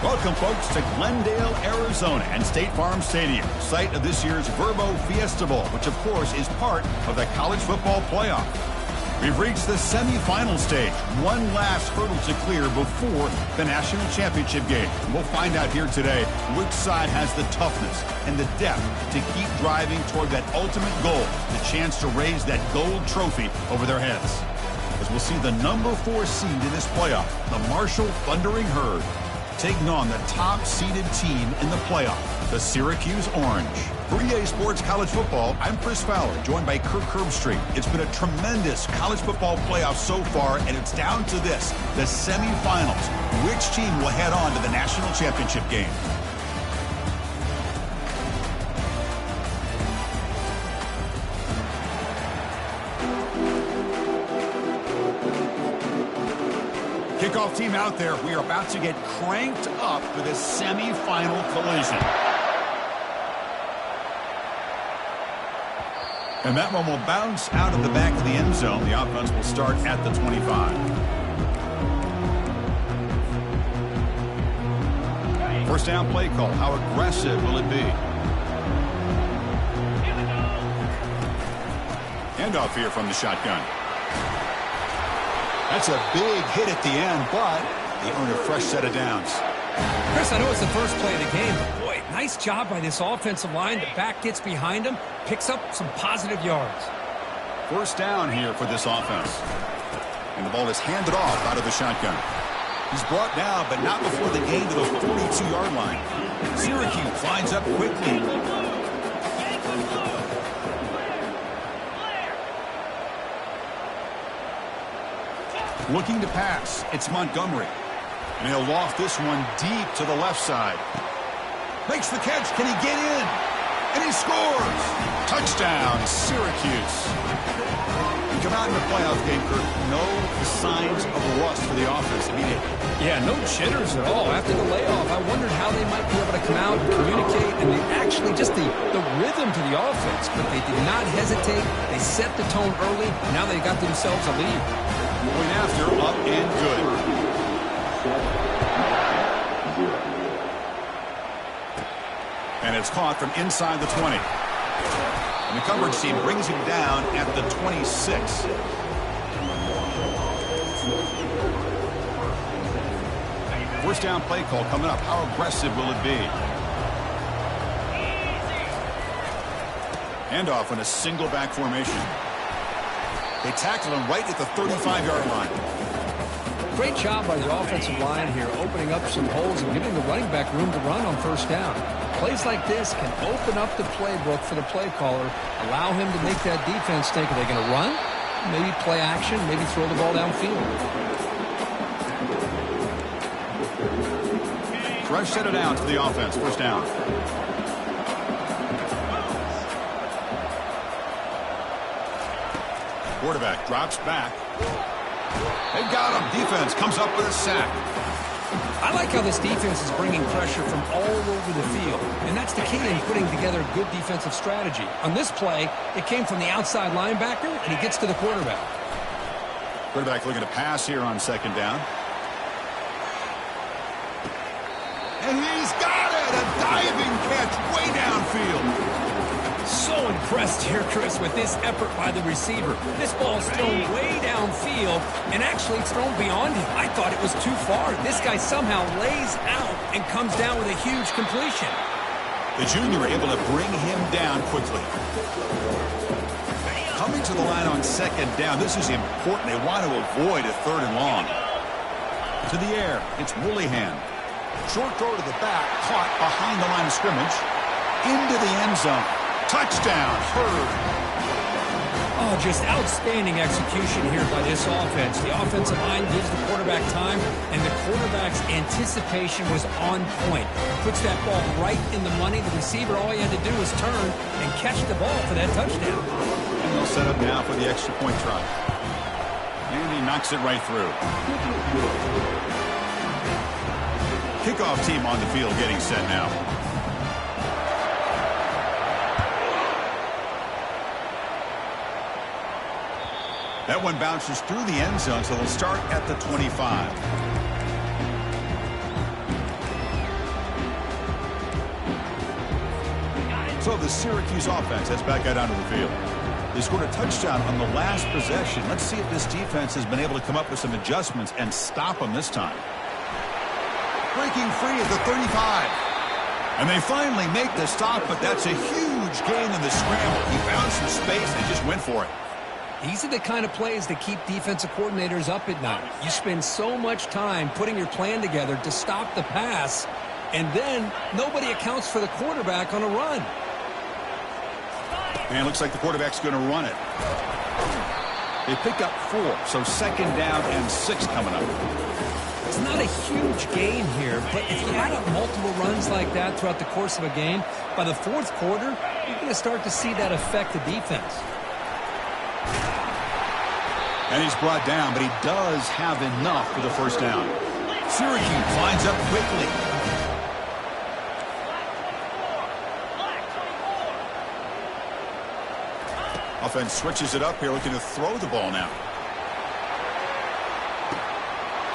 Welcome, folks, to Glendale, Arizona and State Farm Stadium, site of this year's Verbo Fiesta Bowl, which, of course, is part of the college football playoff. We've reached the semifinal stage, one last hurdle to clear before the national championship game. And we'll find out here today which side has the toughness and the depth to keep driving toward that ultimate goal, the chance to raise that gold trophy over their heads. As we'll see the number 4 seed in this playoff, the Marshall Thundering Herd, taking on the top-seeded team in the playoff, the Syracuse Orange. For EA Sports College Football, I'm Chris Fowler, joined by Kirk Herbstreit. It's been a tremendous college football playoff so far, and it's down to this, the semifinals. Which team will head on to the national championship game? Kickoff team out there. We are about to get cranked up for this semifinal collision. And that one will bounce out of the back of the end zone. The offense will start at the 25. First down play call. How aggressive will it be? Handoff here from the shotgun. That's a big hit at the end, but they earn a fresh set of downs. Chris, I know it's the first play of the game, but boy, nice job by this offensive line. The back gets behind him, picks up some positive yards. First down here for this offense. And the ball is handed off out of the shotgun. He's brought down, but not before the gain to the 42-yard line. Syracuse lines up quickly. Looking to pass. It's Montgomery. And he'll loft this one deep to the left side. Makes the catch. Can he get in? And he scores. Touchdown, Syracuse. We come out in the playoff game, Kirk. No signs of rust for the offense immediately. Yeah, no jitters at all. After the layoff, I wondered how they might be able to come out and communicate, and they actually just the rhythm to the offense. But they did not hesitate. They set the tone early. Now they got themselves a lead. Going after, up and good. And it's caught from inside the 20. And the coverage team brings him down at the 26. First down play call coming up. How aggressive will it be? Handoff in a single back formation. They tackled him right at the 35-yard line. Great job by the offensive line here, opening up some holes and giving the running back room to run on first down. Plays like this can open up the playbook for the play caller, allow him to make that defense think, are they going to run? Maybe play action, maybe throw the ball downfield. Fresh set it down to the offense. First down. Quarterback drops back. They got him. Defense comes up with a sack. I like how this defense is bringing pressure from all over the field, and that's the key in putting together good defensive strategy. On this play, it came from the outside linebacker, and he gets to the quarterback. Quarterback looking to pass here on second down. And he's got it! A diving catch way downfield. So impressed here, Chris, with this effort by the receiver. This ball's thrown way downfield, and actually it's thrown beyond him. I thought it was too far. This guy somehow lays out and comes down with a huge completion. The junior able to bring him down quickly. Coming to the line on second down. This is important. They want to avoid a third and long. To the air, it's Woollyhan. Short throw to the back, caught behind the line of scrimmage. Into the end zone. Touchdown, Herd. Oh, just outstanding execution here by this offense. The offensive line gives the quarterback time, and the quarterback's anticipation was on point. Puts that ball right in the money. The receiver, all he had to do was turn and catch the ball for that touchdown. And they'll set up now for the extra point try. And he knocks it right through. Kickoff team on the field getting set now. That one bounces through the end zone, so they'll start at the 25. So the Syracuse offense heads back out onto the field. They scored a touchdown on the last possession. Let's see if this defense has been able to come up with some adjustments and stop them this time. Breaking free at the 35. And they finally make the stop, but that's a huge gain in the scramble. He found some space and just went for it. These are the kind of plays that keep defensive coordinators up at night. You spend so much time putting your plan together to stop the pass, and then nobody accounts for the quarterback on a run. And it looks like the quarterback's going to run it. They pick up 4, so second down and 6 coming up. It's not a huge gain here, but if you add up multiple runs like that throughout the course of a game, by the fourth quarter, you're going to start to see that affect the defense. And he's brought down, but he does have enough for the first down. Syracuse lines up quickly. Offense switches it up here, looking to throw the ball now.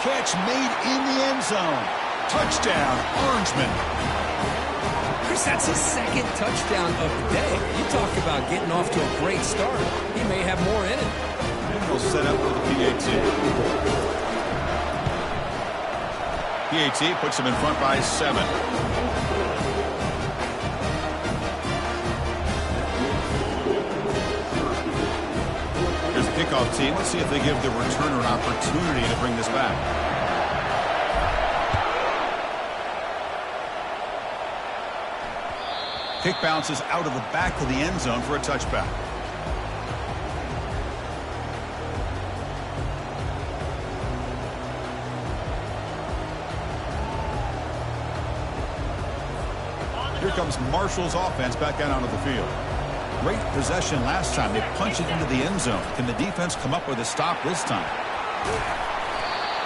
Catch made in the end zone. Touchdown, Orangeman. Chris, that's his second touchdown of the day. You talk about getting off to a great start. He may have more in it. And we'll set up with the PAT. PAT puts him in front by 7. Kickoff team. Let's see if they give the returner an opportunity to bring this back. Kick bounces out of the back of the end zone for a touchback. Here comes Marshall's offense back out onto the field. Great possession last time. They punch it into the end zone. Can the defense come up with a stop this time?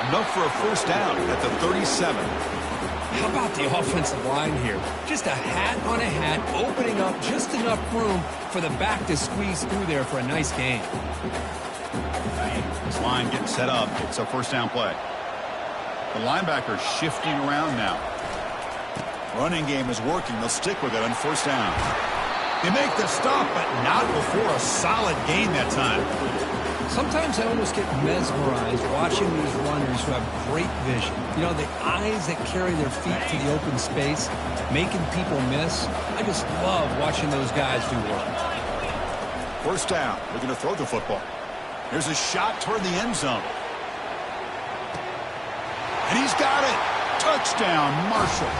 Enough for a first down at the 37. How about the offensive line here? Just a hat on a hat, opening up just enough room for the back to squeeze through there for a nice gain. This line getting set up. It's a first down play. The linebacker shifting around now. Running game is working. They'll stick with it on first down. They make the stop, but not before a solid gain that time. Sometimes I almost get mesmerized watching these runners who have great vision. You know, the eyes that carry their feet to the open space, making people miss. I just love watching those guys do work. First down. They're going to throw the football. Here's a shot toward the end zone. And he's got it. Touchdown, Marshall.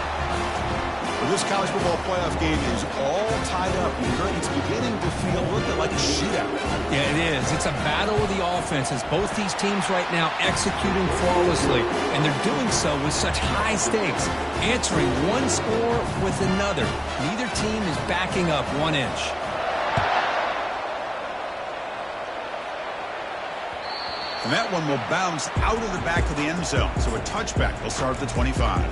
This college football playoff game is all tied up. It's beginning to feel a little bit like a shootout. Yeah, it is. It's a battle of the offenses. Both these teams right now executing flawlessly, and they're doing so with such high stakes, answering one score with another. Neither team is backing up 1 inch. And that one will bounce out of the back of the end zone. So a touchback will start at the 25.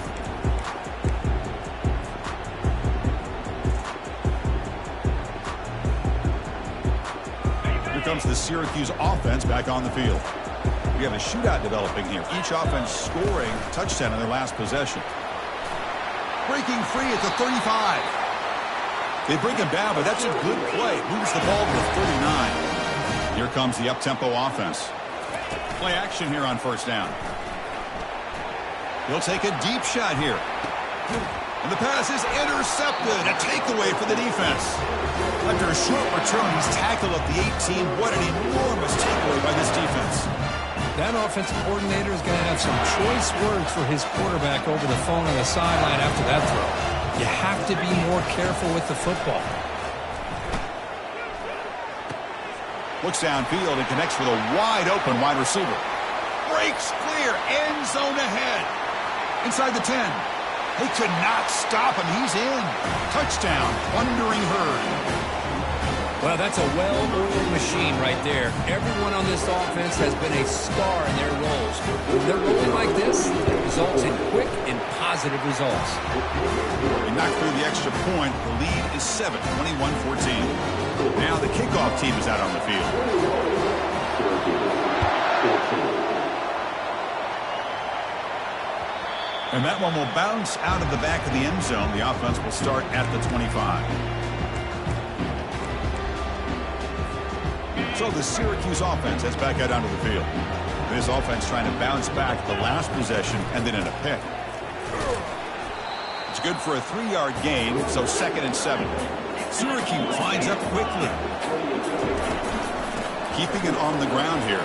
Comes the Syracuse offense back on the field. We have a shootout developing here. Each offense scoring a touchdown in their last possession. Breaking free at the 35. They bring him down, but that's a good play. Moves the ball to the 39. Here comes the up-tempo offense. Play action here on first down. He'll take a deep shot here. And the pass is intercepted. A takeaway for the defense. After a short return, he's tackled at the 18. What an enormous takeaway by this defense. That offensive coordinator is going to have some choice words for his quarterback over the phone on the sideline after that throw. You have to be more careful with the football. Looks downfield and connects with a wide-open wide receiver. Breaks clear. End zone ahead. Inside the 10. They could not stop him. He's in. Touchdown. Thundering Herd. Well, that's a well-oiled machine right there. Everyone on this offense has been a star in their roles. When they're rolling like this, it results in quick and positive results. They knocked through the extra point. The lead is 7, 21-14. Now the kickoff team is out on the field. And that one will bounce out of the back of the end zone. The offense will start at the 25. So the Syracuse offense heads back out onto the field. This offense trying to bounce back the last possession and then in a pick. It's good for a 3-yard gain, so 2nd and 7. Syracuse lines up quickly. Keeping it on the ground here.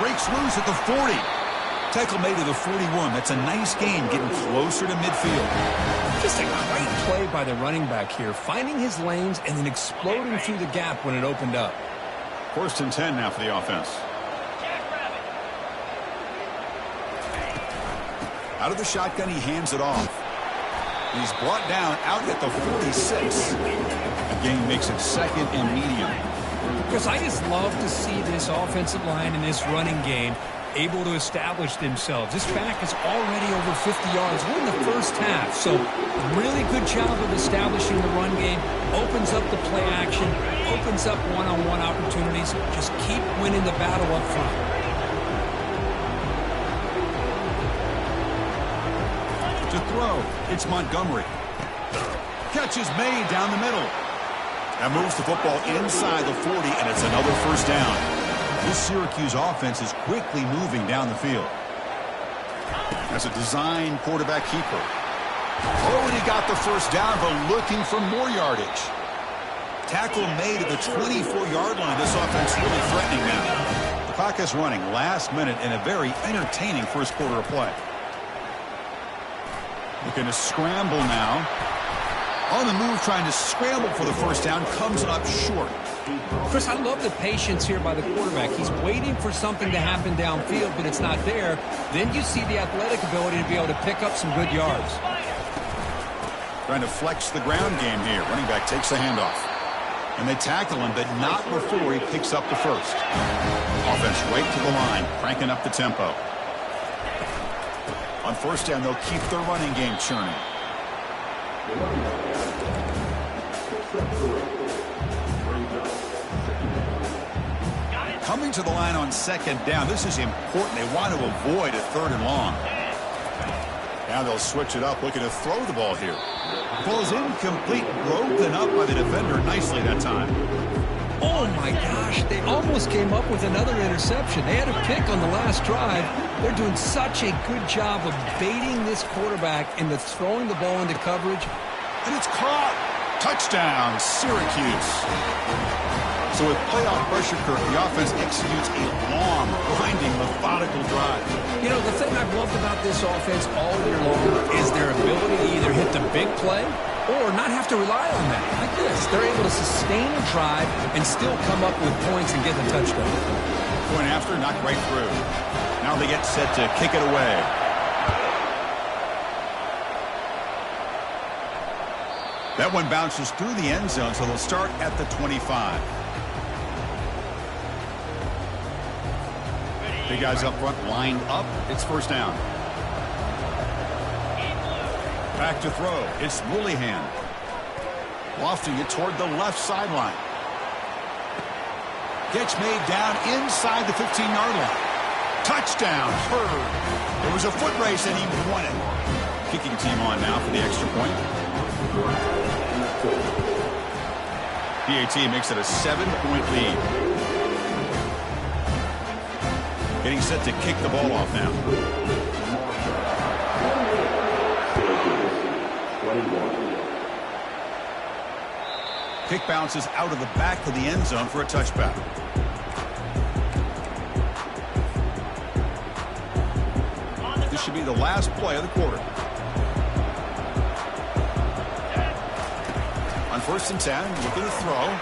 Breaks loose at the 40. Tackle made to the 41. That's a nice gain, getting closer to midfield. Just a great play by the running back here, finding his lanes and then exploding through the gap when it opened up. 1st and 10 now for the offense. Out of the shotgun, he hands it off. He's brought down out at the 46. The gain makes it 2nd and medium. Because I just love to see this offensive line in this running game able to establish themselves. This back is already over 50 yards. We're in the first half, so really good job of establishing the run game. Opens up the play action, opens up one-on-one opportunities. Just keep winning the battle up front. To throw, it's Montgomery. Catch is made down the middle. That moves the football inside the 40, and it's another 1st down. This Syracuse offense is quickly moving down the field. As a design quarterback keeper. Oh, and he got the 1st down, but looking for more yardage. Tackle made at the 24-yard line. This offense really threatening now. The clock is running last minute in a very entertaining 1st quarter of play. Looking to scramble now. On the move, trying to scramble for the 1st down, comes up short. Chris, I love the patience here by the quarterback. He's waiting for something to happen downfield, but it's not there. Then you see the athletic ability to be able to pick up some good yards. Trying to flex the ground game here. Running back takes the handoff. And they tackle him, but not before he picks up the 1st. Offense right to the line, cranking up the tempo. On 1st down, they'll keep their running game churning. Coming to the line on 2nd down. This is important. They want to avoid a 3rd and long. Now they'll switch it up, looking to throw the ball here. Ball's incomplete, broken up by the defender nicely that time. Oh my gosh, they almost came up with another interception. They had a pick on the last drive. They're doing such a good job of baiting this quarterback into throwing the ball into coverage. And it's caught. Touchdown, Syracuse. So with playoff pressure, Kirk, the offense executes a long, grinding, methodical drive. You know, the thing I've loved about this offense all year long is their ability to either hit the big play or not have to rely on that. Like this, they're able to sustain a drive and still come up with points and get the touchdown. Point after, knocked right through. Now they get set to kick it away. That one bounces through the end zone, so they'll start at the 25. Big guys up front lined up. It's 1st down. Back to throw. It's Willihan. Lofting it toward the left sideline. Catch made down inside the 15-yard line. Touchdown, Hurd. There was a foot race, and he won it. Kicking team on now for the extra point. PAT makes it a 7-point lead. Getting set to kick the ball off now. Kick bounces out of the back of the end zone for a touchback. This should be the last play of the quarter. On 1st and 10, looking to throw.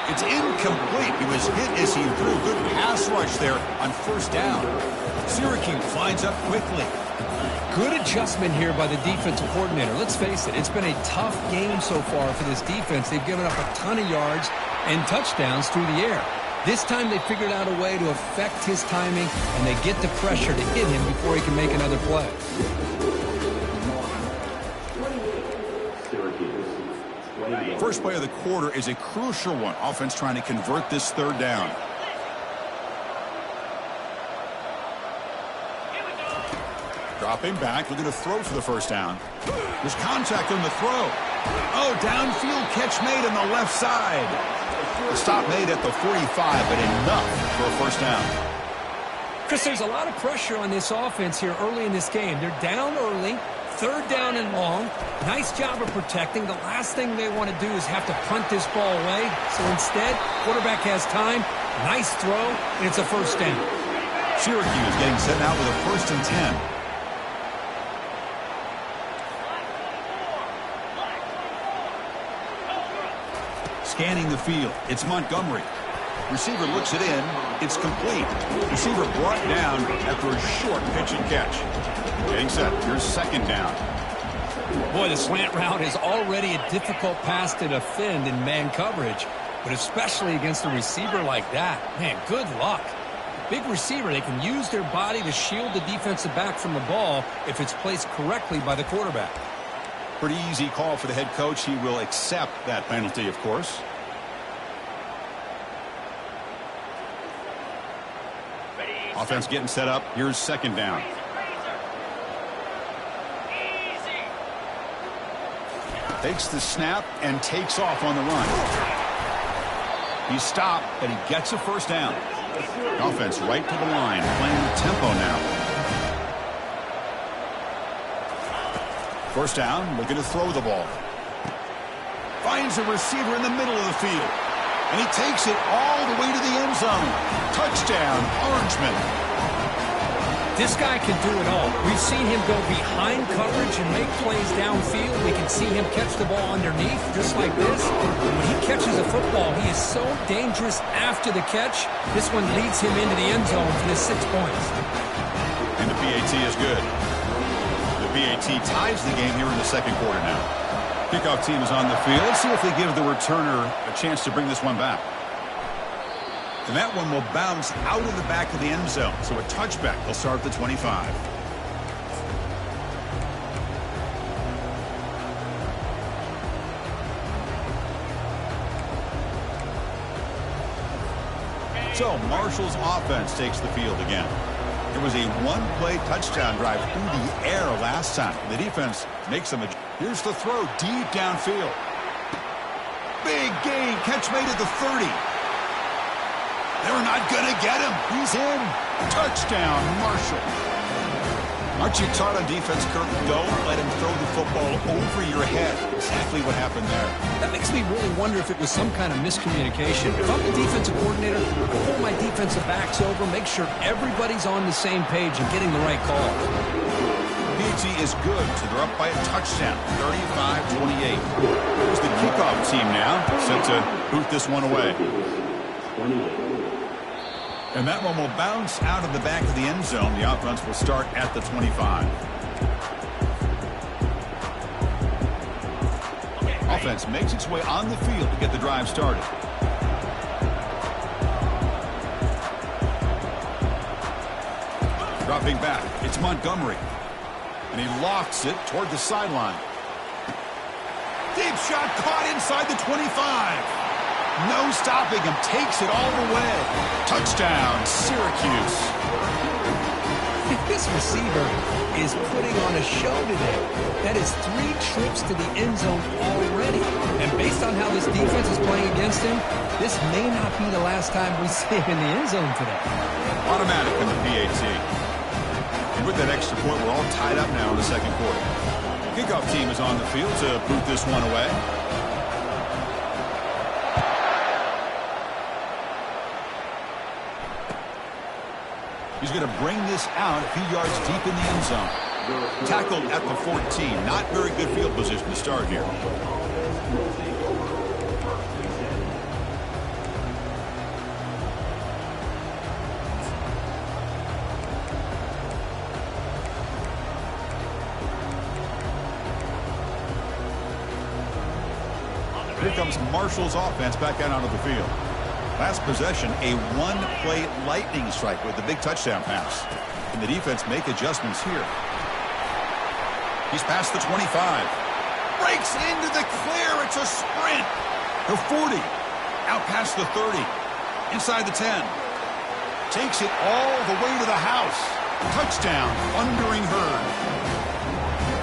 It's incomplete. He was hit as he threw. Good pass rush there on 1st down. Syracuse lines up quickly. Good adjustment here by the defensive coordinator. Let's face it, it's been a tough game so far for this defense. They've given up a ton of yards and touchdowns through the air. This time they figured out a way to affect his timing, and they get the pressure to hit him before he can make another play. First play of the quarter is a crucial one. Offense trying to convert this 3rd down. Dropping back, looking to throw for the first down. There's contact on the throw. Oh, downfield catch made on the left side. The stop made at the 45, but enough for a first down. Chris, there's a lot of pressure on this offense here early in this game. They're down early, third down and long. Nice job of protecting. The last thing they want to do is have to punt this ball away. So instead, quarterback has time. Nice throw, and it's a first down. Syracuse getting set out with a 1st and 10. Scanning the field. It's Montgomery. Receiver looks it in. It's complete. Receiver brought down after a short pitch and catch. Getting set. Here's 2nd down. Boy, the slant route is already a difficult pass to defend in man coverage, but especially against a receiver like that. Man, good luck. Big receiver, they can use their body to shield the defensive back from the ball if it's placed correctly by the quarterback. Pretty easy call for the head coach. He will accept that penalty, of course. Offense getting set up. Here's 2nd down. Takes the snap and takes off on the run. He's stopped, and he gets a first down. Offense right to the line, playing the tempo now. First down, looking to throw the ball. Finds a receiver in the middle of the field. And he takes it all the way to the end zone. Touchdown, Orangeman. This guy can do it all. We've seen him go behind coverage and make plays downfield. We can see him catch the ball underneath, just like this. And when he catches a football, he is so dangerous after the catch. This one leads him into the end zone for the 6 points. And the PAT is good. The PAT ties the game here in the 2nd quarter now. Kickoff team is on the field. Let's see if they give the returner a chance to bring this one back. And that one will bounce out of the back of the end zone. So a touchback. They'll start at the 25. So Marshall's offense takes the field again. It was a one-play touchdown drive through the air last time. The defense makes them. Here's the throw deep downfield. Big gain. Catch made at the 30. They're not going to get him. He's in. Touchdown, Marshall. Aren't you taught on defense, Kirk? Don't let him throw the football over your head. Exactly what happened there. That makes me really wonder if it was some kind of miscommunication. If I'm the defensive coordinator, I'll pull my defensive backs over, make sure everybody's on the same page and getting the right call. PAT is good, so they're up by a touchdown, 35-28. Here's the kickoff team now, set to boot this one away. And that one will bounce out of the back of the end zone. The offense will start at the 25. Offense makes its way on the field to get the drive started. Dropping back, it's Montgomery. And he lofts it toward the sideline. Deep shot caught inside the 25. No stopping him. Takes it all the way. Touchdown, Syracuse. This receiver is putting on a show today. That is 3 trips to the end zone already. And based on how this defense is playing against him, this may not be the last time we see him in the end zone today. Automatic in the PAT. And with that extra point, we're all tied up now in the 2nd quarter. Kickoff team is on the field to boot this one away. He's going to bring this out a few yards deep in the end zone. Tackled at the 14. Not very good field position to start here. Here comes Marshall's offense back out onto the field. Last possession, a one-play lightning strike with the big touchdown pass. And the defense make adjustments here. He's past the 25. Breaks into the clear. It's a sprint. The 40. Out past the 30. Inside the 10. Takes it all the way to the house. Touchdown, thundering herd.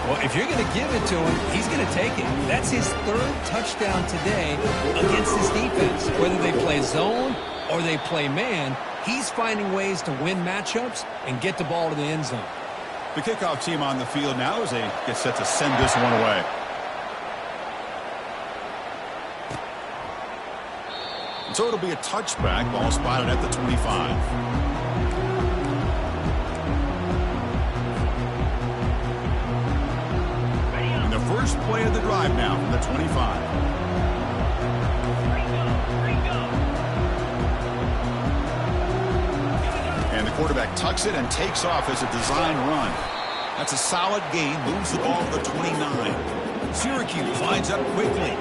Well, if you're going to give it to him, he's going to take it. That's his third touchdown today against this defense. Whether they play zone or they play man, he's finding ways to win matchups and get the ball to the end zone. The kickoff team on the field now as they get set to send this one away. So it'll be a touchback. Ball spotted at the 25. And the first play of the drive now from the 25. And the quarterback tucks it and takes off as a design run. That's a solid gain. Moves the ball to the 29. Syracuse lines up quickly.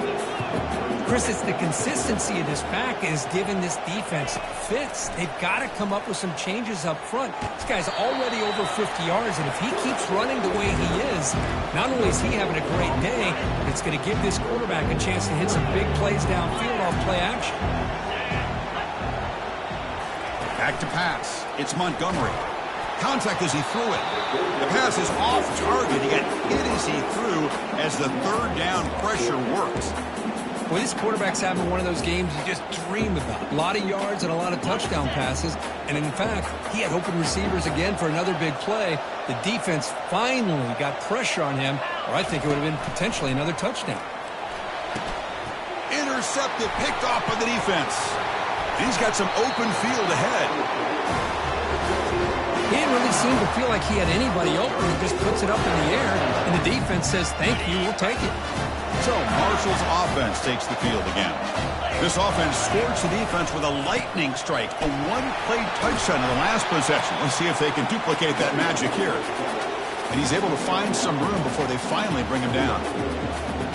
Chris, it's the consistency of this pack is giving this defense fits. They've got to come up with some changes up front. This guy's already over 50 yards, and if he keeps running the way he is, not only is he having a great day, but it's going to give this quarterback a chance to hit some big plays downfield off play action. Back to pass. It's Montgomery. Contact as he threw it. The pass is off target. He got hit as he threw as the third down pressure works. Well, this quarterback's having one of those games you just dream about. A lot of yards and a lot of touchdown passes. And in fact, he had open receivers again for another big play. The defense finally got pressure on him, or I think it would have been potentially another touchdown. Intercepted, picked off by the defense. He's got some open field ahead. He didn't really seem to feel like he had anybody open. He just puts it up in the air, and the defense says, thank you, we'll take it. So Marshall's offense takes the field again. This offense scorched the defense with a lightning strike, a one-play touchdown in the last possession. Let's see if they can duplicate that magic here. And he's able to find some room before they finally bring him down.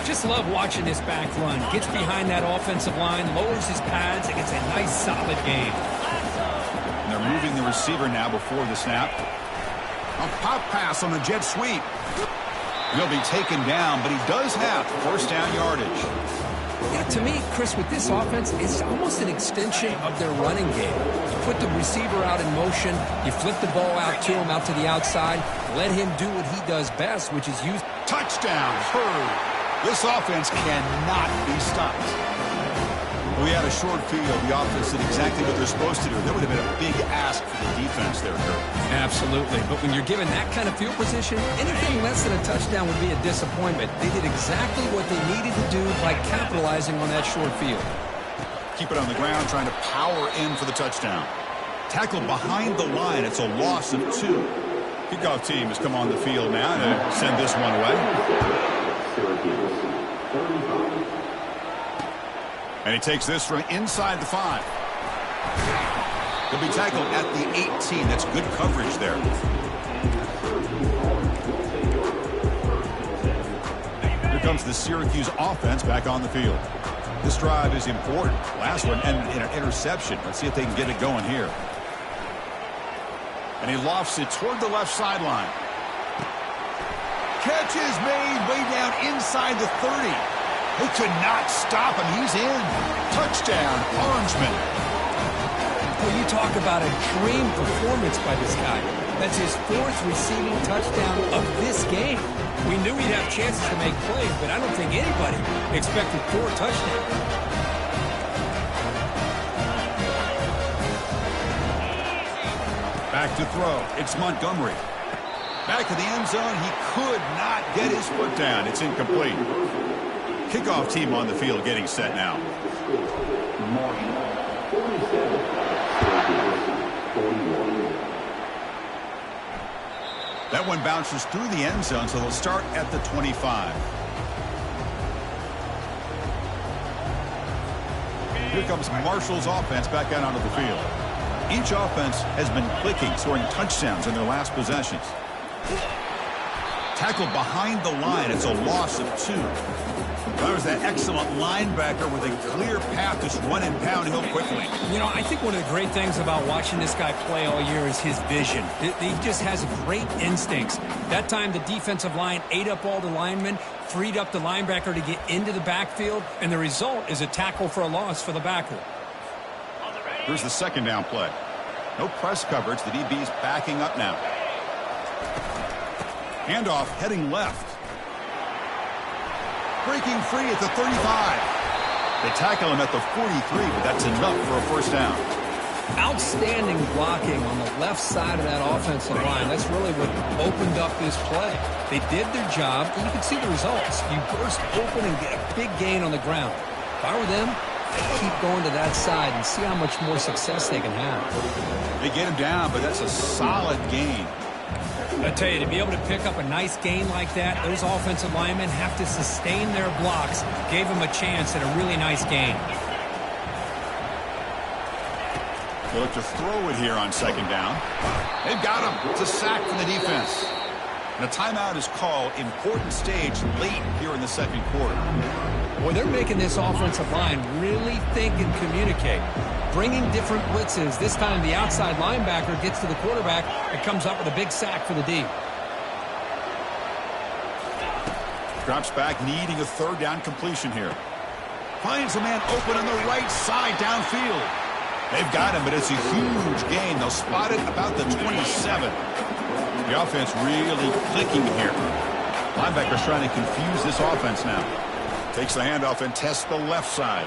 Just love watching this back run. Gets behind that offensive line, lowers his pads, and gets a nice solid gain. And they're moving the receiver now before the snap. A pop pass on the jet sweep. He'll be taken down, but he does have first down yardage. Yeah, to me, Chris, with this offense, it's almost an extension of their running game. You put the receiver out in motion, you flip the ball out to him, out to the outside, let him do what he does best, which is use. Touchdown, Hurd. This offense cannot be stopped. We had a short field. The offense did exactly what they're supposed to do. That would have been a big ask for the defense there, Kurt. Absolutely. But when you're given that kind of field position, anything less than a touchdown would be a disappointment. They did exactly what they needed to do by capitalizing on that short field. Keep it on the ground, trying to power in for the touchdown. Tackled behind the line. It's a loss of 2. Kickoff team has come on the field now to send this one away. And he takes this from inside the 5. He'll be tackled at the 18. That's good coverage there. Here comes the Syracuse offense back on the field. This drive is important. Last one ended in an interception. Let's see if they can get it going here. And he lofts it toward the left sideline. Catch is made way down inside the 30. They could not stop him. He's in. Touchdown, Orangeman. Well, you talk about a dream performance by this guy. That's his 4th receiving touchdown of this game. We knew he'd have chances to make plays, but I don't think anybody expected 4 touchdowns. Back to throw. It's Montgomery. Back to the end zone. He could not get his foot down. It's incomplete. Kickoff team on the field getting set now. That one bounces through the end zone, so they'll start at the 25. Here comes Marshall's offense back out onto the field. Each offense has been clicking, scoring touchdowns in their last possessions. Tackled behind the line. It's a loss of 2. That was that excellent linebacker with a clear path, just running downhill quickly. You know, I think one of the great things about watching this guy play all year is his vision. He just has great instincts. That time, the defensive line ate up all the linemen, freed up the linebacker to get into the backfield, and the result is a tackle for a loss for the backer. Here's the second down play. No press coverage. The DB's backing up now. Handoff heading left. Breaking free at the 35. They tackle him at the 43, but that's enough for a first down. Outstanding blocking on the left side of that offensive line. That's really what opened up this play. They did their job, and you can see the results. You burst open and get a big gain on the ground. If I were them, I'd keep going to that side and see how much more success they can have. They get him down, but that's a solid gain. I tell you, to be able to pick up a nice gain like that, those offensive linemen have to sustain their blocks. Gave them a chance at a really nice gain. They look to throw it here on second down. They've got him. It's a sack from the defense. And a timeout is called. Important stage late here in the second quarter. Boy, they're making this offensive line really think and communicate. Bringing different blitzes. This time the outside linebacker gets to the quarterback and comes up with a big sack for the D. Drops back, needing a third down completion here. Finds a man open on the right side downfield. They've got him, but it's a huge gain. They'll spot it about the 27. The offense really clicking here. Linebackers trying to confuse this offense now. Takes the handoff and tests the left side.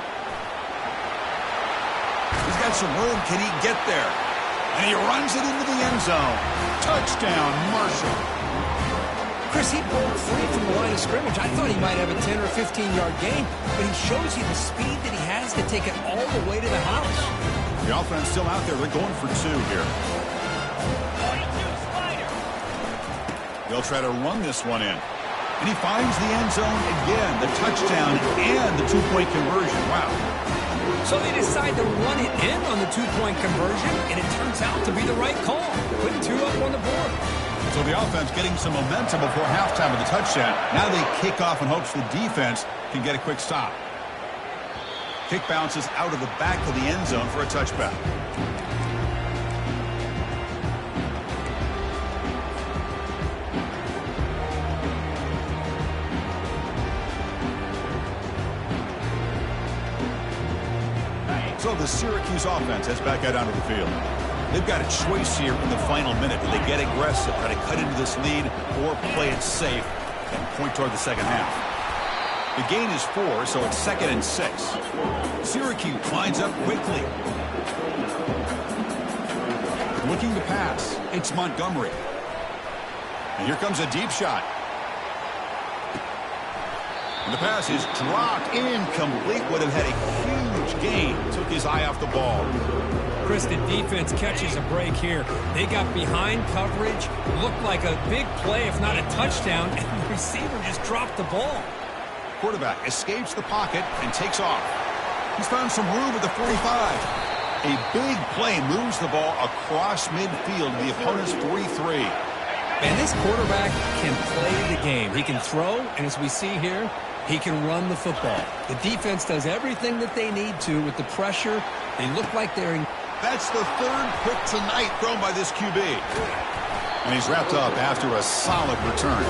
He's got some room. Can he get there? And he runs it into the end zone. Touchdown, Marshall. Chris, he broke free from the line of scrimmage. I thought he might have a 10 or 15-yard gain, but he shows you the speed that he has to take it all the way to the house. The offense still out there. They're going for two here. They'll try to run this one in. And he finds the end zone again. The touchdown and the two-point conversion. Wow. So they decide to run it in on the two-point conversion, and it turns out to be the right call. Put two up on the board. So the offense getting some momentum before halftime with the touchdown. Now they kick off in hopes the defense can get a quick stop. Kick bounces out of the back of the end zone for a touchback. So the Syracuse offense heads back out onto the field. They've got a choice here in the final minute. Do they get aggressive, try to cut into this lead, or play it safe and point toward the second half? The gain is 4, so it's 2nd and 6. Syracuse lines up quickly. Looking to pass. It's Montgomery. And here comes a deep shot. And the pass is dropped, incomplete. Would have had a huge gain. Took his eye off the ball. Chris, the defense catches a break here. They got behind coverage, looked like a big play, if not a touchdown, and the receiver just dropped the ball. Quarterback escapes the pocket and takes off. He's found some room at the 45. A big play moves the ball across midfield to the opponent's 43. Man, this quarterback can play the game. He can throw, and as we see here, he can run the football. The defense does everything that they need to with the pressure. They look like they're in. That's the third pick tonight thrown by this QB. And he's wrapped up after a solid return.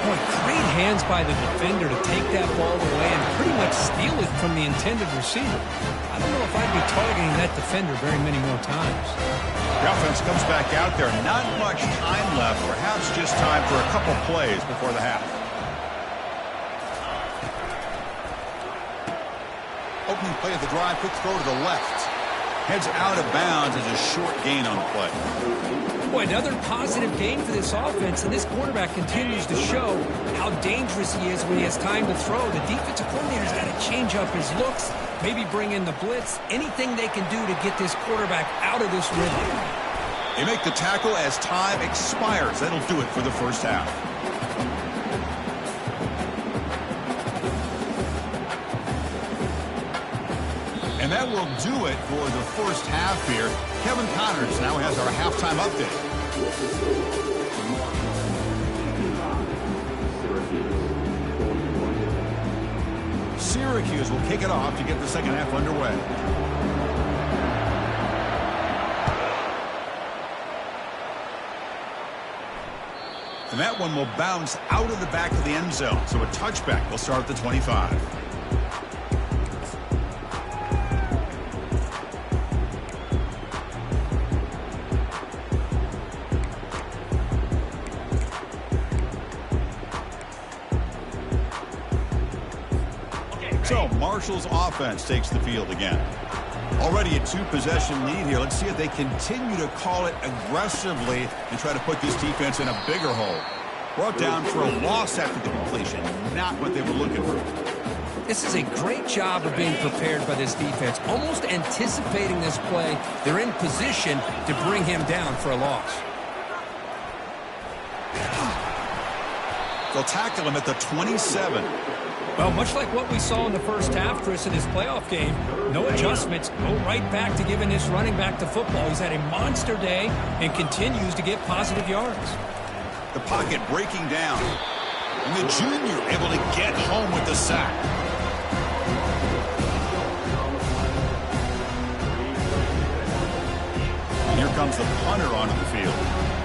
Boy, great hands by the defender to take that ball away and pretty much steal it from the intended receiver. I don't know if I'd be targeting that defender very many more times. The offense comes back out there. Not much time left. Perhaps just time for a couple plays before the half. Opening play of the drive. Quick throw to the left. Heads out of bounds as a short gain on the play. Boy, another positive gain for this offense, and this quarterback continues to show how dangerous he is when he has time to throw. The defensive coordinator's got to change up his looks, maybe bring in the blitz, anything they can do to get this quarterback out of this rhythm. They make the tackle as time expires. That'll do it for the first half. And that will do it for the first half here. Kevin Connors now has our halftime update. Syracuse will kick it off to get the second half underway. And that one will bounce out of the back of the end zone. So a touchback will start at the 25. So Marshall's offense takes the field again. Already a 2-possession lead here. Let's see if they continue to call it aggressively and try to put this defense in a bigger hole. Brought down for a loss after the completion. Not what they were looking for. This is a great job of being prepared by this defense, almost anticipating this play. They're in position to bring him down for a loss. They'll tackle him at the 27. Well, much like what we saw in the first half, Chris, in his playoff game, no adjustments, go right back to giving this running back the football. He's had a monster day and continues to get positive yards. The pocket breaking down. And the junior able to get home with the sack. And here comes the punter onto the field.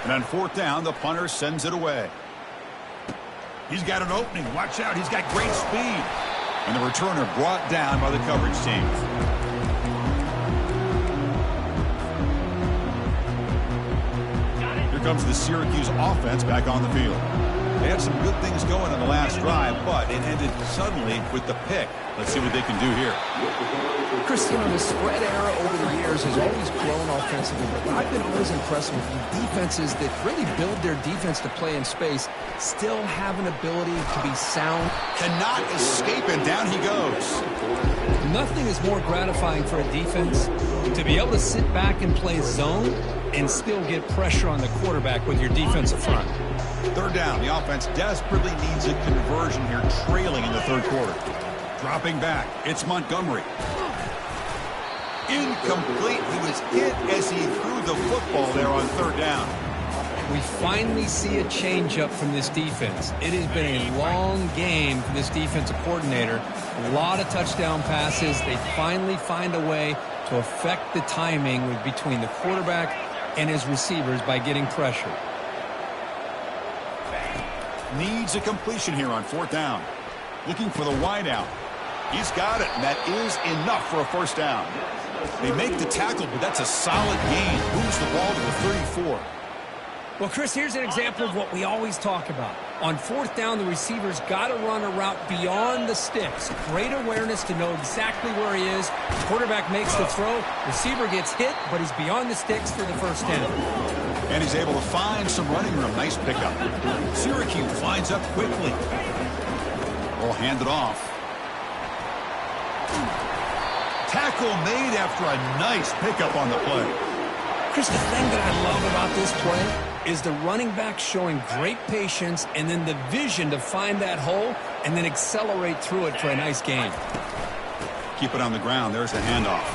And on fourth down, the punter sends it away. He's got an opening. Watch out. He's got great speed. And the returner brought down by the coverage team. Here comes the Syracuse offense back on the field. They had some good things going on the last drive, but it ended suddenly with the pick. Let's see what they can do here. Chris, you know, the spread era over the years has always grown offensively, but I've been always impressed with the defenses that really build their defense to play in space, still have an ability to be sound. Cannot escape, and down he goes. Nothing is more gratifying for a defense to be able to sit back and play zone and still get pressure on the quarterback with your defensive front. Third down. The offense desperately needs a conversion here, trailing in the third quarter. Dropping back. It's Montgomery. Incomplete. He was hit as he threw the football there on third down. We finally see a changeup from this defense. It has been a long game for this defensive coordinator. A lot of touchdown passes. They finally find a way to affect the timing between the quarterback and his receivers by getting pressure. Needs a completion here on fourth down. Looking for the wideout. He's got it, and that is enough for a first down. They make the tackle, but that's a solid gain. Moves the ball to the 34. Well, Chris, here's an example of what we always talk about. On fourth down, the receiver's got to run a route beyond the sticks. Great awareness to know exactly where he is. Quarterback makes the throw. Receiver gets hit, but he's beyond the sticks for the first down. And he's able to find some running room. Nice pickup. Syracuse lines up quickly. Ball handed off. Tackle made after a nice pickup on the play. Chris, the thing that I love about this play is the running back showing great patience and then the vision to find that hole and then accelerate through it for a nice gain. Keep it on the ground. There's the handoff.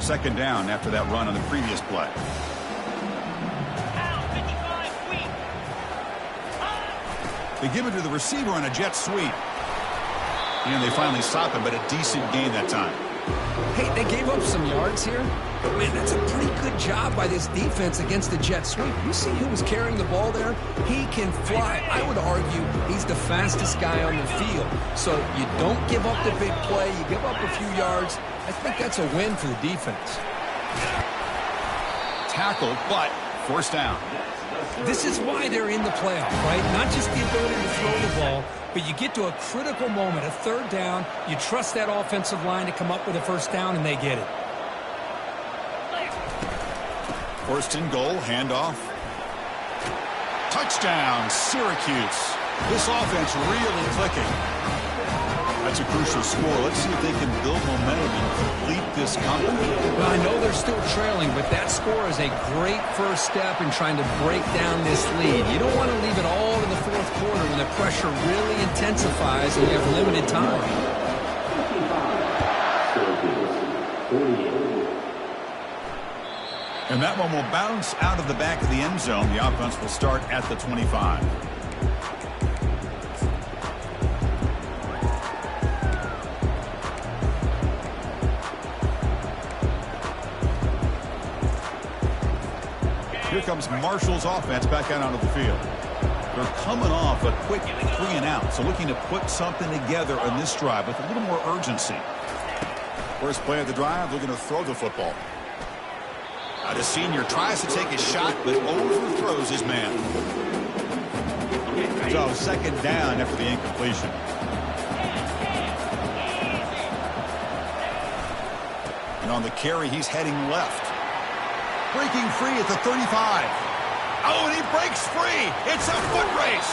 Second down after that run on the previous play. They give it to the receiver on a jet sweep. And they finally stop him, but a decent gain that time. Hey, they gave up some yards here. But, man, that's a pretty good job by this defense against the jet sweep. You see who was carrying the ball there? He can fly. I would argue he's the fastest guy on the field. So you don't give up the big play. You give up a few yards. I think that's a win for the defense. Tackle, but first down. This is why they're in the playoff, right? Not just the ability to throw the ball, but you get to a critical moment, a third down. You trust that offensive line to come up with a first down, and they get it. First and goal, handoff. Touchdown, Syracuse. This offense really clicking. That's a crucial score. Let's see if they can build momentum and complete this comeback. Well, I know they're still trailing, but that score is a great first step in trying to break down this lead. You don't want to leave it all to the fourth quarter when the pressure really intensifies and you have limited time. And that one will bounce out of the back of the end zone. The offense will start at the 25. Here comes Marshall's offense back out onto the field. They're coming off a quick 3-and-out, so looking to put something together on this drive with a little more urgency. First play of the drive, looking to throw the football. The senior tries to take a shot, but overthrows his man. So second down after the incompletion. And on the carry, he's heading left. Breaking free at the 35. Oh, and he breaks free. It's a foot race.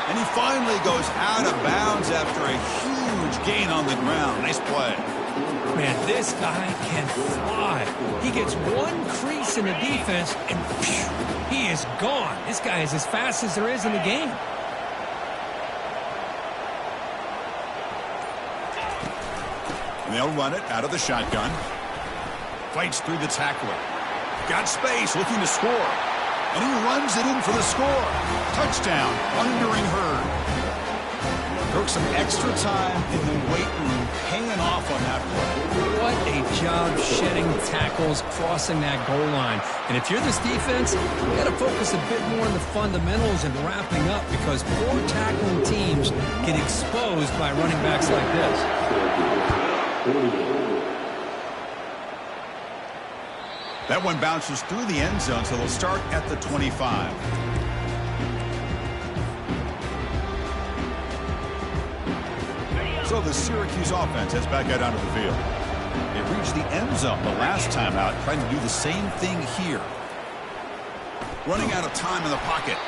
And he finally goes out of bounds after a huge gain on the ground. Nice play. Man, this guy can fly. He gets one crease in the defense, and phew, he is gone. This guy is as fast as there is in the game. And they'll run it out of the shotgun. Fights through the tackler. Got space, looking to score. And he runs it in for the score. Touchdown, Thundering Herd. Took some extra time in the weight room, hanging off on that play. What a job shedding tackles, crossing that goal line. And if you're this defense, you got to focus a bit more on the fundamentals and wrapping up, because poor tackling teams get exposed by running backs like this. That one bounces through the end zone, so they'll start at the 25. So the Syracuse offense heads back out onto the field. They reached the end zone the last time out, trying to do the same thing here. Running out of time in the pocket.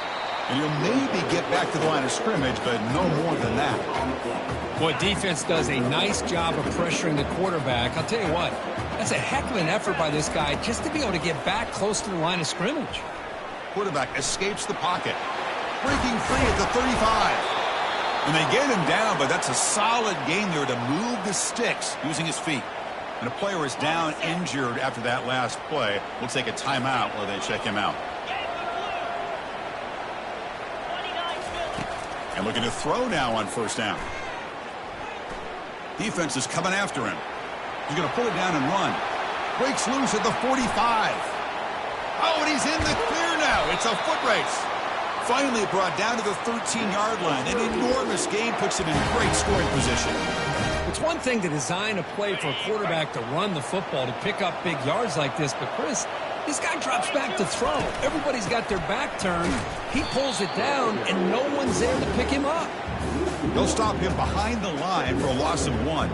And he'll maybe get back to the line of scrimmage, but no more than that. Boy, defense does a nice job of pressuring the quarterback. I'll tell you what, that's a heck of an effort by this guy just to be able to get back close to the line of scrimmage. Quarterback escapes the pocket. Breaking free at the 35. And they get him down, but that's a solid gain there to move the sticks using his feet. And a player is down injured after that last play. We'll take a timeout while they check him out. And looking to throw now on first down. Defense is coming after him. He's going to pull it down and run. Breaks loose at the 45. Oh, and he's in the clear now. It's a foot race. Finally brought down to the 13-yard line. An enormous gain puts him in great scoring position. It's one thing to design a play for a quarterback to run the football, to pick up big yards like this, but Chris, this guy drops back to throw. Everybody's got their back turned. He pulls it down, and no one's there to pick him up. They'll stop him behind the line for a loss of 1.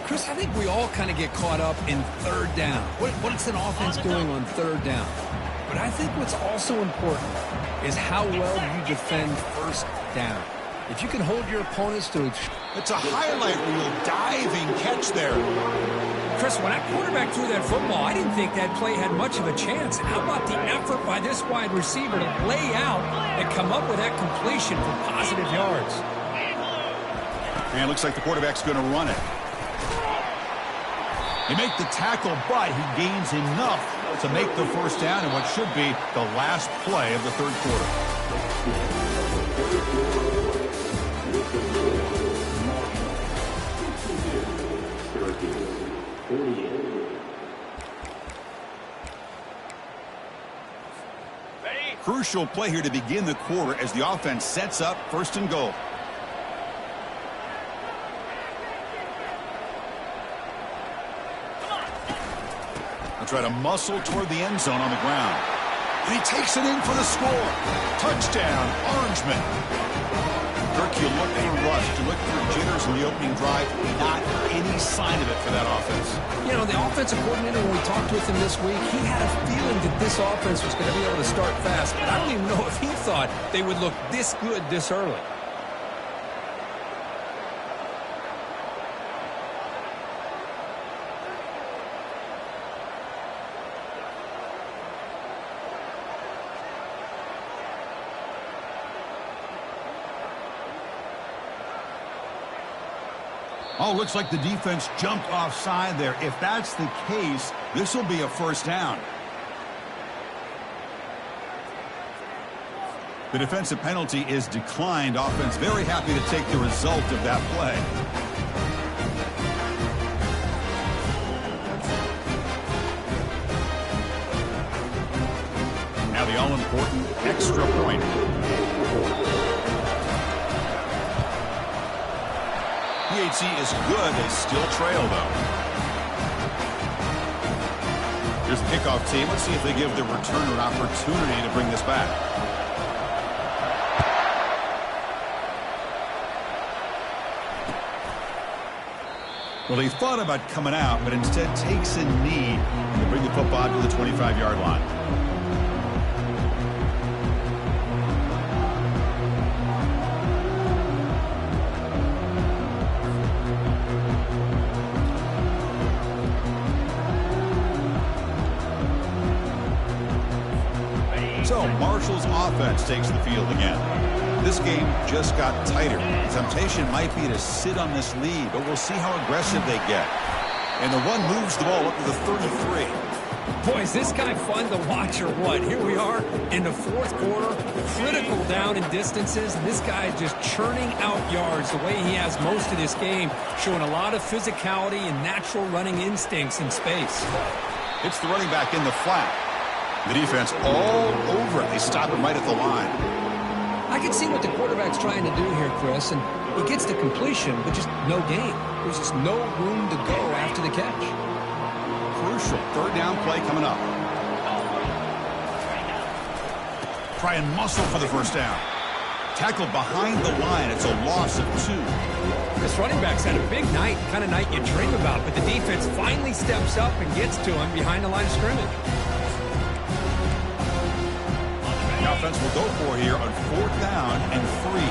Chris, I think we all kind of get caught up in third down. What's an offense doing on third down? But I think what's also important is how well you defend first down. If you can hold your opponents to it. It's a highlight reel diving catch there. Chris, when that quarterback threw that football, I didn't think that play had much of a chance. How about the effort by this wide receiver to lay out and come up with that completion for positive yards? And it looks like the quarterback's going to run it. He makes the tackle, but he gains enough to make the first down in what should be the last play of the third quarter. Crucial play here to begin the quarter as the offense sets up first and goal. They'll try to muscle toward the end zone on the ground. And he takes it in for the score. Touchdown, Orangeman. Kirk, you look for rust, you look for jitters in the opening drive. Not any sign of it for that offense. You know, the offensive coordinator, when we talked with him this week, he had a feeling that this offense was going to be able to start fast. But I don't even know if he thought they would look this good this early. Oh, looks like the defense jumped offside there. If that's the case, this will be a first down. The defensive penalty is declined. Offense very happy to take the result of that play. Now the all-important extra point. PHC is good. They still trail, though. Here's the kickoff team. Let's see if they give the returner an opportunity to bring this back. Well, he thought about coming out, but instead takes a knee to bring the football to the 25-yard line. So, Marshall's offense takes the field again. This game just got tighter. The temptation might be to sit on this lead, but we'll see how aggressive they get. And the one moves the ball up to the 33. Boy, is this guy fun to watch or what? Here we are in the fourth quarter, critical down in distances. And this guy is just churning out yards the way he has most of this game, showing a lot of physicality and natural running instincts in space. It's the running back in the flat. The defense all over it. They stop him right at the line. I can see what the quarterback's trying to do here, Chris, and he gets the completion, but just no gain. There's just no room to go after the catch. Crucial third down play coming up. Try and muscle for the first down. Tackled behind the line. It's a loss of 2. This running back's had a big night, kind of night you dream about, but the defense finally steps up and gets to him behind the line of scrimmage. The offense will go for here on 4th down and 3.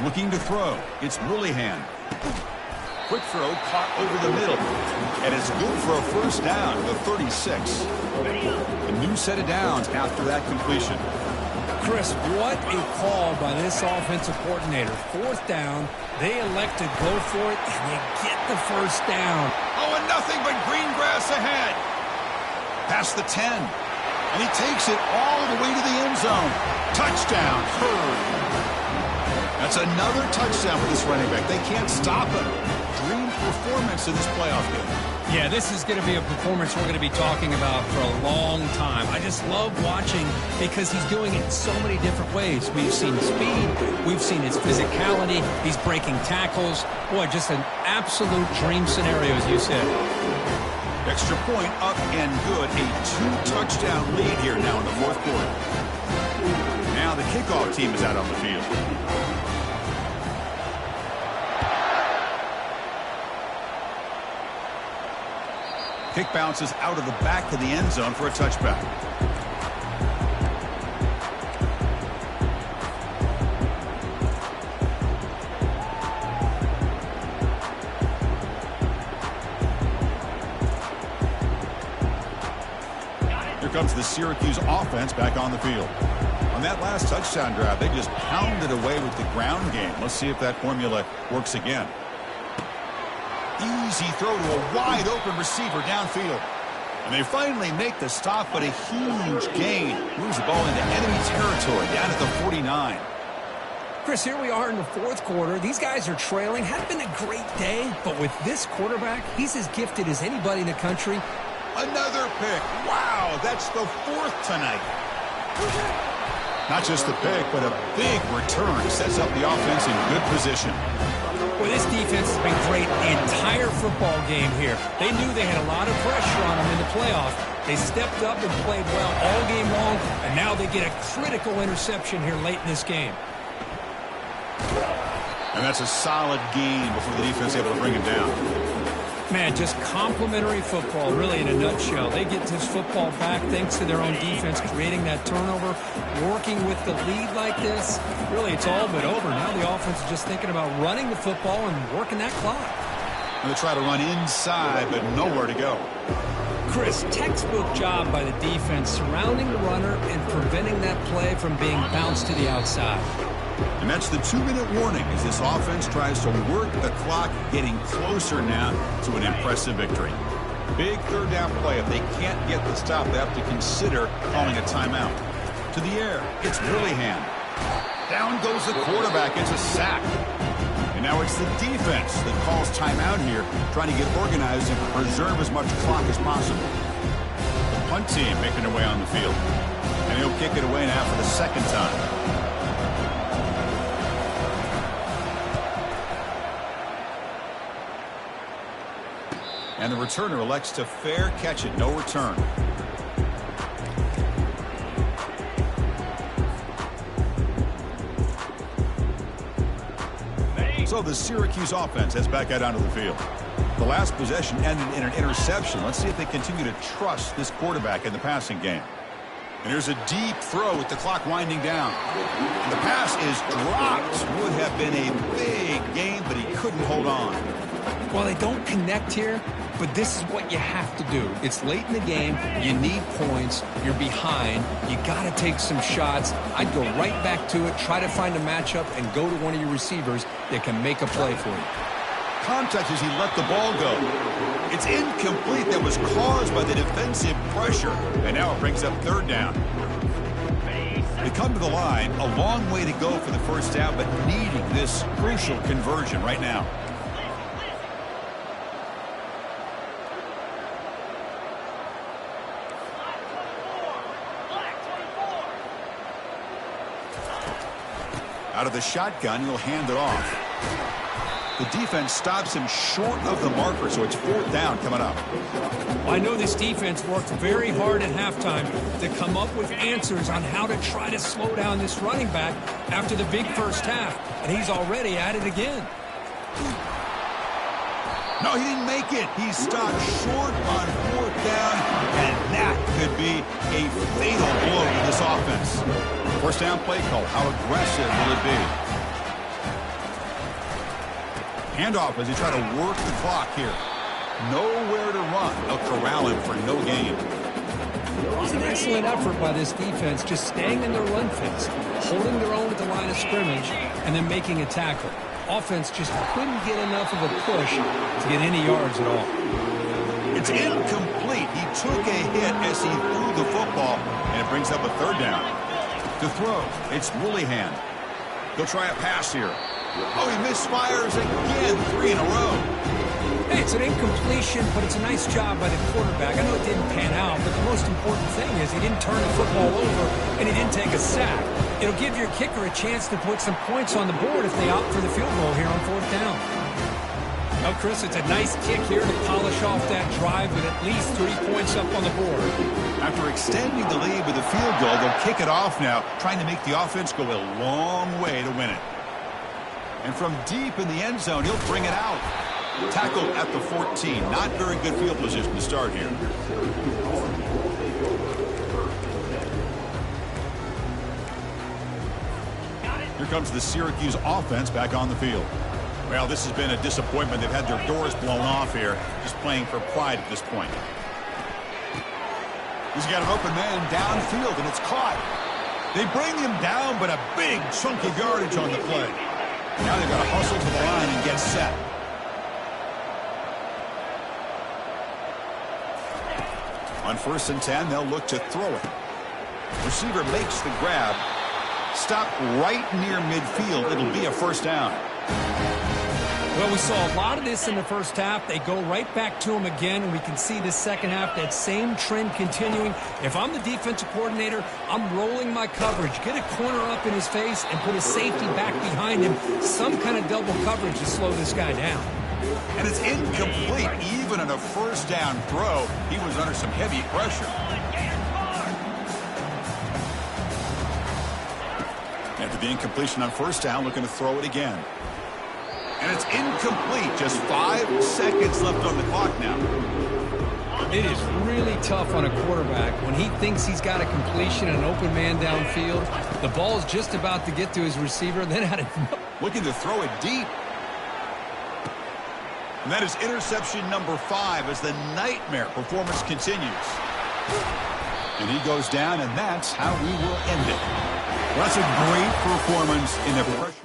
Looking to throw. It's Willihan. Quick throw caught over the middle. And it's good for a first down to the 36. A new set of downs after that completion. Chris, what a call by this offensive coordinator. 4th down. They elect to go for it, and they get the first down. Oh, and nothing but green grass ahead. Past the 10. And he takes it all the way to the end zone. Touchdown, Hurd. That's another touchdown for this running back. They can't stop him. Dream performance in this playoff game. Yeah, this is going to be a performance we're going to be talking about for a long time. I just love watching because he's doing it in so many different ways. We've seen speed. We've seen his physicality. He's breaking tackles. Boy, just an absolute dream scenario, as you said. Extra point up and good. A 2-touchdown lead here now in the 4th quarter. Now the kickoff team is out on the field. Kick bounces out of the back of the end zone for a touchback. Here comes the Syracuse offense back on the field. On that last touchdown drive, they just pounded away with the ground game. Let's see if that formula works again. Easy throw to a wide-open receiver downfield. And they finally make the stop, but a huge gain. Moves the ball into enemy territory down at the 49. Chris, here we are in the 4th quarter. These guys are trailing. Hadn't been a great day, but with this quarterback, he's as gifted as anybody in the country. Another pick. Wow, that's the 4th tonight. Not just the pick, but a big return. Sets up the offense in good position. Well, this defense has been great the entire football game here. They knew they had a lot of pressure on them in the playoff. They stepped up and played well all game long, and now they get a critical interception here late in this game. And that's a solid gain before the defense is able to bring him down. Man, just complimentary football, really, in a nutshell. They get this football back thanks to their own defense, creating that turnover, working with the lead like this. Really, it's all but over. Now the offense is just thinking about running the football and working that clock. They'll try to run inside, but nowhere to go. Chris, textbook job by the defense surrounding the runner and preventing that play from being bounced to the outside. And that's the 2-minute warning as this offense tries to work the clock, getting closer now to an impressive victory. Big third down play. If they can't get the stop, they have to consider calling a timeout. To the air, it's Willingham. Down goes the quarterback. It's a sack. And now it's the defense that calls timeout here, trying to get organized and preserve as much clock as possible. The punt team making their way on the field. And he'll kick it away now for the second time. And the returner elects to fair catch it, no return. So the Syracuse offense heads back out onto the field. The last possession ended in an interception. Let's see if they continue to trust this quarterback in the passing game. And here's a deep throw with the clock winding down. And the pass is dropped. Would have been a big game, but he couldn't hold on. Well, they don't connect here, but this is what you have to do. It's late in the game. You need points. You're behind. You got to take some shots. I'd go right back to it, try to find a matchup, and go to one of your receivers that can make a play for you. Contact as he let the ball go. It's incomplete. That was caused by the defensive pressure. And now it brings up third down. They come to the line, a long way to go for the first down, but needing this crucial conversion right now. Out of the shotgun, he'll hand it off. The defense stops him short of the marker, so it's fourth down coming up. Well, I know this defense worked very hard at halftime to come up with answers on how to try to slow down this running back after the big first half, and he's already at it again. No, he didn't make it. He stopped short on fourth down, and that could be a fatal blow to this offense. First down play call. How aggressive will it be? Handoff as he try to work the clock here. Nowhere to run. They'll corral him for no gain. It was an excellent effort by this defense, just staying in their run fence, holding their own at the line of scrimmage, and then making a tackle. Offense just couldn't get enough of a push to get any yards at all. It's incomplete. He took a hit as he threw the football, and it brings up a third down. To throw, it's Willingham. He'll try a pass here. Oh, he misfires again, 3 in a row. Hey, it's an incompletion, but it's a nice job by the quarterback. I know it didn't pan out, but the most important thing is he didn't turn the football over and he didn't take a sack. It'll give your kicker a chance to put some points on the board if they opt for the field goal here on fourth down. Now, Chris, it's a nice kick here to polish off that drive with at least 3 points up on the board. After extending the lead with a field goal, they'll kick it off now, trying to make the offense go a long way to win it. And from deep in the end zone, he'll bring it out. Tackled at the 14. Not very good field position to start here. Here comes the Syracuse offense back on the field. Well, this has been a disappointment. They've had their doors blown off here, just playing for pride at this point. He's got an open man downfield, and it's caught. They bring him down, but a big chunk of yardage on the play. Now they've got to hustle to the line and get set. On 1st and 10, they'll look to throw it. Receiver makes the grab. Stop right near midfield. It'll be a first down. Well, we saw a lot of this in the first half. They go right back to him again, and we can see the second half, that same trend continuing. If I'm the defensive coordinator, I'm rolling my coverage. Get a corner up in his face and put a safety back behind him. Some kind of double coverage to slow this guy down. And it's incomplete. Even on a first down throw, he was under some heavy pressure. After the incompletion on first down, looking to throw it again. And it's incomplete. Just 5 seconds left on the clock now. It is really tough on a quarterback when he thinks he's got a completion and an open man downfield. The ball's just about to get to his receiver, then out of looking to throw it deep. And that is interception number 5 as the nightmare performance continues. And he goes down, and that's how we will end it. Well, that's a great performance in the pressure.